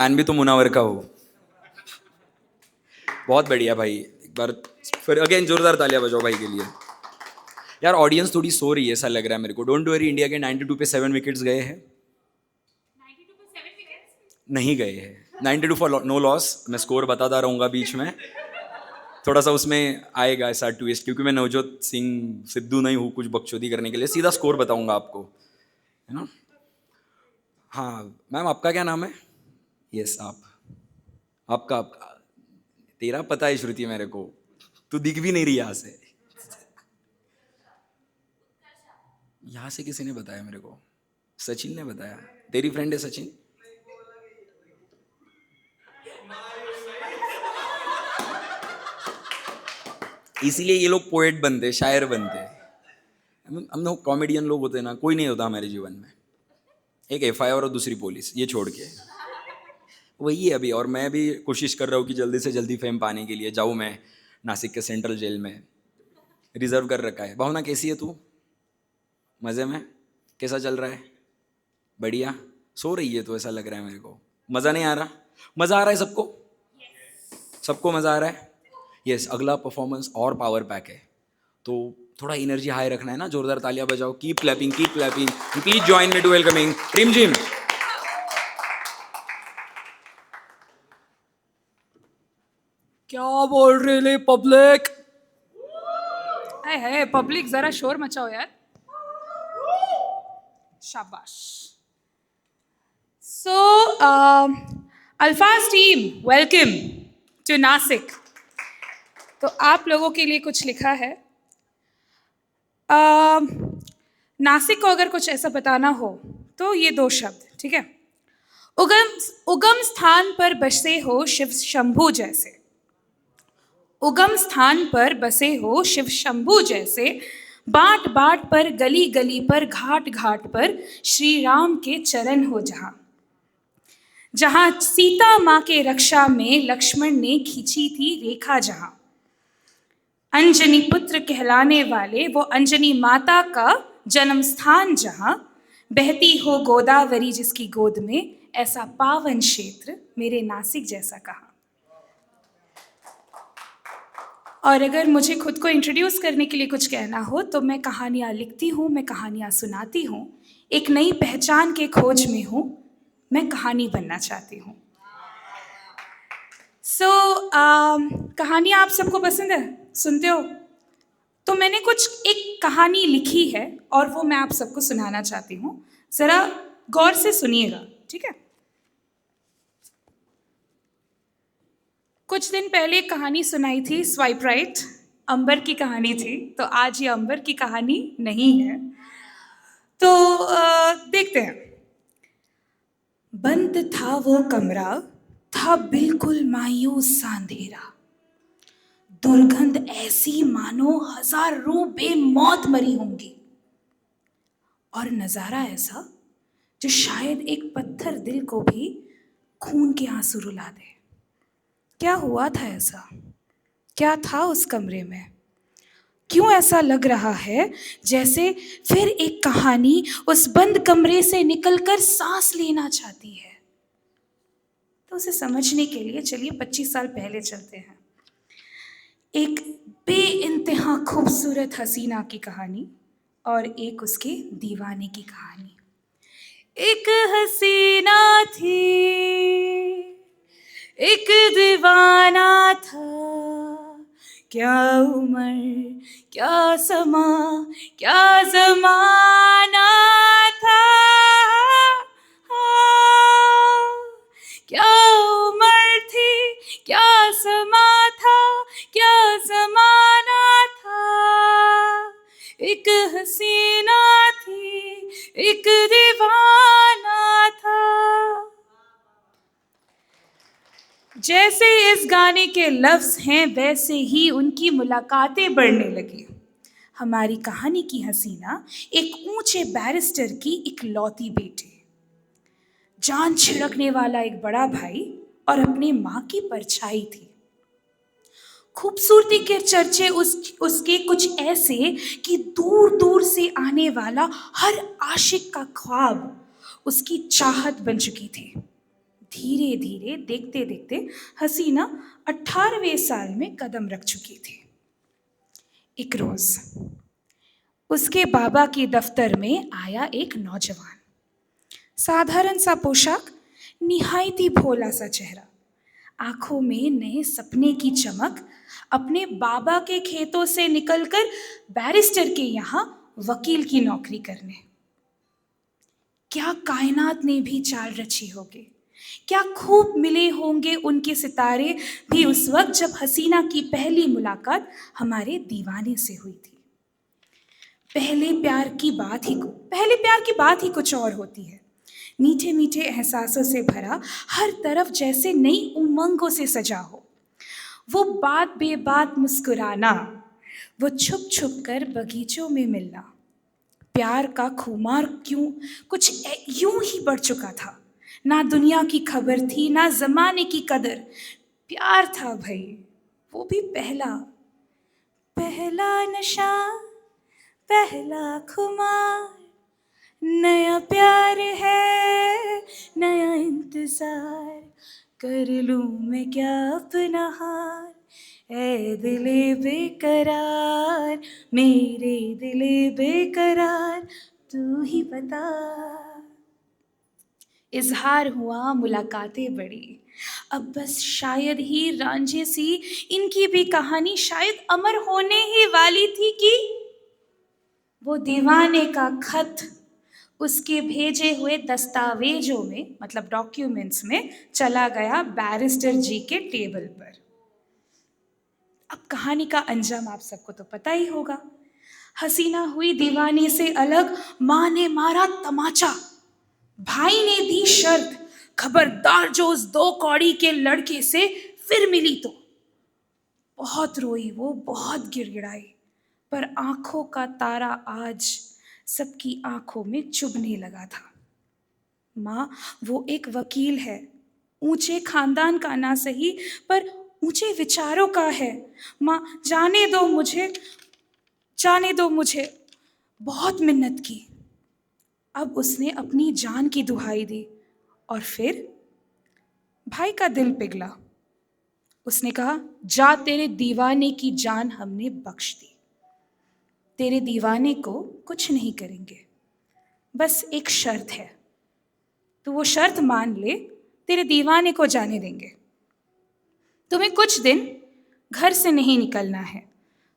Fan भी तो मुनावर का हो। बहुत बढ़िया भाई, एक बार फिर अगेन जोरदार तालियां बजाओ भाई के लिए। यार ऑडियंस थोड़ी सो रही है ऐसा लग रहा है मेरे को। डोंट वरी, इंडिया के 92 पे 7 विकेट्स गए हैं। 92 पे 7 विकेट्स नहीं गए हैं, 92 फॉर नो लॉस। मैं स्कोर बताता रहूंगा बीच में, थोड़ा सा उसमें आएगा ऐसा ट्विस्ट, क्योंकि मैं नवजोत सिंह सिद्धू नहीं हूँ कुछ बकचोदी करने के लिए। सीधा स्कोर बताऊंगा आपको, है ना। हाँ मैम, आपका क्या नाम है? यस आपका तेरा पता है श्रुति मेरे को, तू दिख भी नहीं रही यहाँ से। यहाँ से किसी ने बताया मेरे को? सचिन ने बताया। तेरी फ्रेंड है सचिन? इसीलिए ये लोग पोएट बनते, शायर बनते। हम लोग कॉमेडियन लोग होते ना, कोई नहीं होता हमारे जीवन में। एक एफआईआर और दूसरी पुलिस, ये छोड़ के वही है अभी। और मैं भी कोशिश कर रहा हूँ कि जल्दी से जल्दी फेम पाने के लिए जाऊँ मैं नासिक के सेंट्रल जेल में। रिजर्व कर रखा है। भावना कैसी है तू? मज़े में? कैसा चल रहा है? बढ़िया। सो रही है तो ऐसा लग रहा है मेरे को। मज़ा नहीं आ रहा? मज़ा आ रहा है सबको? सबको मज़ा आ रहा है? यस। अगला परफॉर्मेंस और पावर पैक है, तो थोड़ा एनर्जी हाई रखना है ना। जोरदार तालियां बजाओ। Keep clapping, keep clapping. Please join me to welcoming Rimjhim. क्या बोल रहे ले पब्लिक? हाय हाय पब्लिक, जरा शोर मचाओ यार। शाबाश। सो अल्फाज टीम, वेलकम टू नासिक। तो आप लोगों के लिए कुछ लिखा है। नासिक को अगर कुछ ऐसा बताना हो तो ये दो शब्द, ठीक है। उगम स्थान पर बसे हो शिव शंभू जैसे। उगम स्थान पर बसे हो शिव शंभू जैसे। बाट बाट पर, गली गली पर, घाट घाट पर श्री राम के चरण हो जहाँ। जहाँ सीता माँ के रक्षा में लक्ष्मण ने खींची थी रेखा जहाँ। अंजनी पुत्र कहलाने वाले वो अंजनी माता का जन्म स्थान जहाँ। बहती हो गोदावरी जिसकी गोद में, ऐसा पावन क्षेत्र मेरे नासिक जैसा कहाँ। और अगर मुझे खुद को इंट्रोड्यूस करने के लिए कुछ कहना हो तो मैं कहानियाँ लिखती हूँ, मैं कहानियाँ सुनाती हूँ। एक नई पहचान के खोज में हूँ, मैं कहानी बनना चाहती हूँ। कहानियाँ आप सबको पसंद है? सुनते हो? तो मैंने कुछ एक कहानी लिखी है और वो मैं आप सबको सुनाना चाहती हूँ। ज़रा गौर से सुनिएगा, ठीक है। कुछ दिन पहले एक कहानी सुनाई थी, स्वाइप राइट, अंबर की कहानी थी। तो आज ये अंबर की कहानी नहीं है। तो देखते हैं। बंद था वो कमरा, था बिल्कुल मायूस सा अंधेरा। दुर्गंध ऐसी मानो हजारों बेमौत मरी होंगी। और नजारा ऐसा जो शायद एक पत्थर दिल को भी खून के आंसू रुला दे। क्या हुआ था ऐसा? क्या था उस कमरे में? क्यों ऐसा लग रहा है जैसे फिर एक कहानी उस बंद कमरे से निकलकर सांस लेना चाहती है? तो उसे समझने के लिए चलिए 25 साल पहले चलते हैं। एक बेइंतहा खूबसूरत हसीना की कहानी और एक उसके दीवाने की कहानी। एक हसीना थी, एक दीवाना था। क्या उम्र, क्या समा, क्या जमाना था। क्या उम्र थी, क्या समा था, क्या जमाना था। एक हसीना थी, एक दीवाना था। जैसे इस गाने के लफ्ज हैं वैसे ही उनकी मुलाकातें बढ़ने लगी। हमारी कहानी की हसीना एक ऊंचे बैरिस्टर की इकलौती बेटी, जान छिड़कने वाला एक बड़ा भाई और अपने माँ की परछाई थी। खूबसूरती के चर्चे उसके कुछ ऐसे कि दूर दूर से आने वाला हर आशिक का ख्वाब उसकी चाहत बन चुकी थी। धीरे धीरे देखते देखते हसीना 18वें साल में कदम रख चुकी थी। एक रोज उसके बाबा के दफ्तर में आया एक नौजवान। साधारण सा पोशाक, निहायती भोला सा चेहरा, आंखों में नए सपने की चमक, अपने बाबा के खेतों से निकलकर बैरिस्टर के यहाँ वकील की नौकरी करने। क्या कायनात ने भी चाल रची होगी, क्या खूब मिले होंगे उनके सितारे भी उस वक्त जब हसीना की पहली मुलाकात हमारे दीवाने से हुई थी। पहले प्यार की बात ही कुछ और होती है। मीठे मीठे एहसासों से भरा, हर तरफ जैसे नई उमंगों से सजा हो। वो बात बेबात मुस्कुराना, वो छुप छुप कर बगीचों में मिलना। प्यार का खुमार यूं ही बढ़ चुका था। ना दुनिया की खबर थी, ना जमाने की कदर। प्यार था भाई, वो भी पहला नशा, पहला खुमार। नया प्यार है, नया इंतजार, कर लूं मैं क्या अपना हार। ऐ दिले बेकरार, मेरे दिले बेकरार, तू ही बता। इजहार हुआ, मुलाकातें बढ़ी। अब बस शायद ही रांझे सी इनकी भी कहानी शायद अमर होने ही वाली थी कि वो दीवाने का खत उसके भेजे हुए दस्तावेजों में, मतलब डॉक्यूमेंट्स में, चला गया बैरिस्टर जी के टेबल पर। अब कहानी का अंजाम आप सबको तो पता ही होगा। हसीना हुई दीवाने से अलग, माँ ने मारा तमाचा, भाई ने दी शर्त, खबरदार जो उस 2 कौड़ी के लड़के से फिर मिली तो। बहुत रोई वो, बहुत गिड़गिड़ाई, पर आंखों का तारा आज सबकी आंखों में चुभने लगा था। माँ, वो एक वकील है, ऊंचे खानदान का ना सही पर ऊंचे विचारों का है। माँ, जाने दो मुझे। बहुत मिन्नत की। अब उसने अपनी जान की दुहाई दी और फिर भाई का दिल पिघला। उसने कहा, जा, तेरे दीवाने की जान हमने बख्श दी। तेरे दीवाने को कुछ नहीं करेंगे, बस एक शर्त है। तो वो शर्त मान ले, तेरे दीवाने को जाने देंगे। तुम्हें कुछ दिन घर से नहीं निकलना है।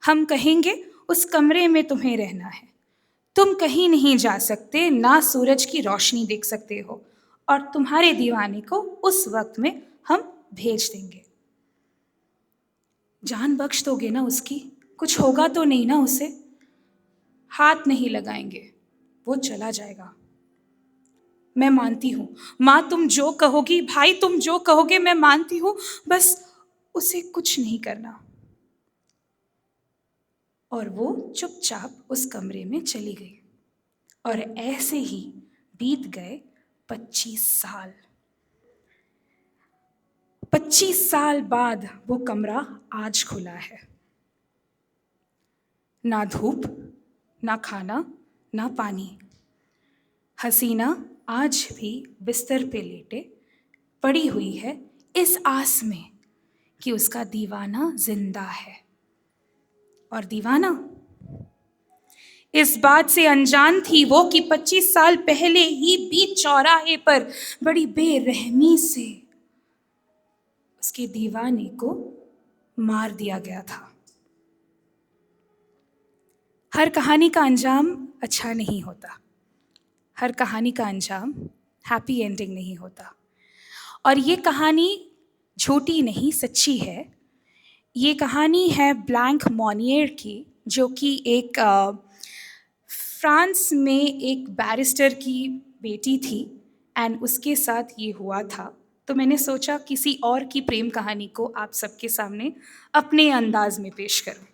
हम कहेंगे उस कमरे में तुम्हें रहना है। तुम कहीं नहीं जा सकते, ना सूरज की रोशनी देख सकते हो, और तुम्हारे दीवाने को उस वक्त में हम भेज देंगे। जान बख्श दोगे ना उसकी? कुछ होगा तो नहीं ना उसे? हाथ नहीं लगाएंगे, वो चला जाएगा। मैं मानती हूँ माँ, तुम जो कहोगी, भाई तुम जो कहोगे मैं मानती हूँ, बस उसे कुछ नहीं करना। और वो चुपचाप उस कमरे में चली गई। और ऐसे ही बीत गए 25 साल। 25 साल बाद वो कमरा आज खुला है। ना धूप, ना खाना, ना पानी। हसीना आज भी बिस्तर पे लेटे पड़ी हुई है, इस आस में कि उसका दीवाना जिंदा है। और दीवाना इस बात से अनजान थी वो कि 25 साल पहले ही बीच चौराहे पर बड़ी बेरहमी से उसके दीवाने को मार दिया गया था। हर कहानी का अंजाम अच्छा नहीं होता, हर कहानी का अंजाम हैप्पी एंडिंग नहीं होता। और ये कहानी झूठी नहीं, सच्ची है। ये कहानी है ब्लैंक मॉनियर की, जो कि एक फ्रांस में एक बैरिस्टर की बेटी थी एंड उसके साथ ये हुआ था। तो मैंने सोचा किसी और की प्रेम कहानी को आप सबके सामने अपने अंदाज में पेश करूं।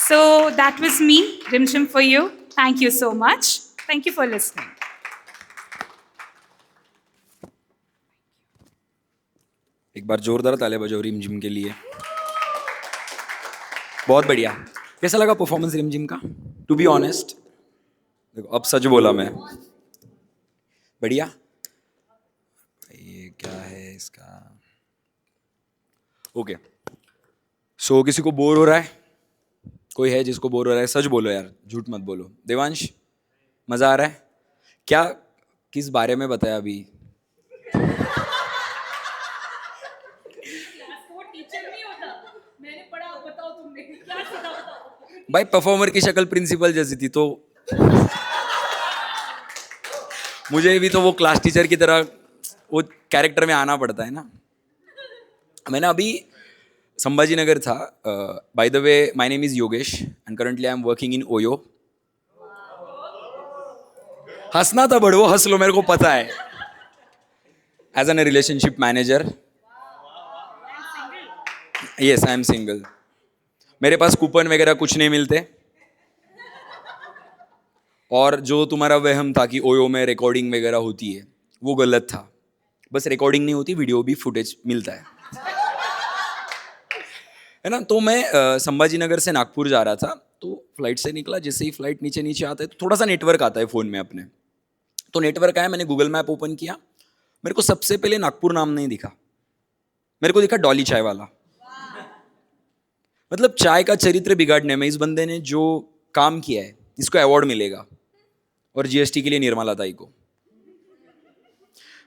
So that was me, Rimshim, for you. Thank you so much. Thank you for listening. एक बार जोरदार तालियां बजाओ रिमझिम के लिए। बहुत बढ़िया। कैसा लगा परफॉर्मेंस रिमझिम का? टू बी ऑनेस्ट, देखो अब सच बोला मैं बढ़िया। ये क्या है इसका? ओके, सो किसी को बोर हो रहा है? कोई है जिसको बोर हो रहा है? सच बोलो यार, झूठ मत बोलो। देवांश, मजा आ रहा है क्या? किस बारे में बताया अभी? भाई परफॉर्मर की शक्ल प्रिंसिपल जैसी थी, तो मुझे भी तो वो क्लास टीचर की तरह वो कैरेक्टर में आना पड़ता है ना। मैंने अभी संभाजी नगर था। By the way, my name is Yogesh and currently I am working in Oyo. हंसना था बड़ो, हंस लो, मेरे को पता है। As an relationship manager. Yes, I am single. मेरे पास कूपन वगैरह कुछ नहीं मिलते, और जो तुम्हारा वहम था कि ओयो में रिकॉर्डिंग वगैरह होती है, वो गलत था। बस रिकॉर्डिंग नहीं होती, वीडियो भी फुटेज मिलता है ना। तो मैं संभाजी नगर से नागपुर जा रहा था, तो फ्लाइट से निकला। जैसे ही फ्लाइट नीचे नीचे आता है तो थोड़ा सा नेटवर्क आता है फ़ोन में अपने। तो नेटवर्क आया, मैंने गूगल मैप ओपन किया, मेरे को सबसे पहले नागपुर नाम नहीं दिखा, मेरे को दिखा डॉली चाय वाला। मतलब चाय का चरित्र बिगाड़ने में इस बंदे ने जो काम किया है, इसको अवार्ड मिलेगा, और जीएसटी के लिए निर्मला ताई को।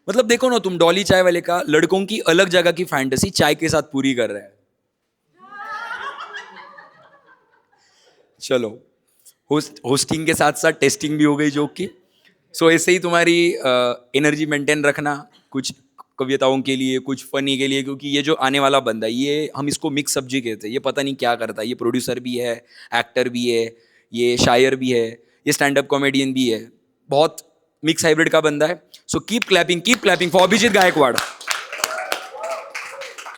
मतलब देखो ना तुम, डॉली चाय वाले का लड़कों की अलग जगह की फैंटेसी चाय के साथ पूरी कर रहा है। चलो, होस्टिंग के साथ साथ टेस्टिंग भी हो गई जोक की। सो ऐसे ही तुम्हारी एनर्जी मेंटेन रखना, कुछ कविताओं के लिए, कुछ फनी के लिए, क्योंकि ये जो आने वाला बंदा है, ये हम इसको मिक्स सब्जी कहते हैं। ये पता नहीं क्या करता है, ये प्रोड्यूसर भी है, एक्टर भी है, ये शायर भी है, ये स्टैंड अप कॉमेडियन भी है, बहुत मिक्स हाइब्रिड का बंदा है। So keep clapping for Abhijeet Gaekwad.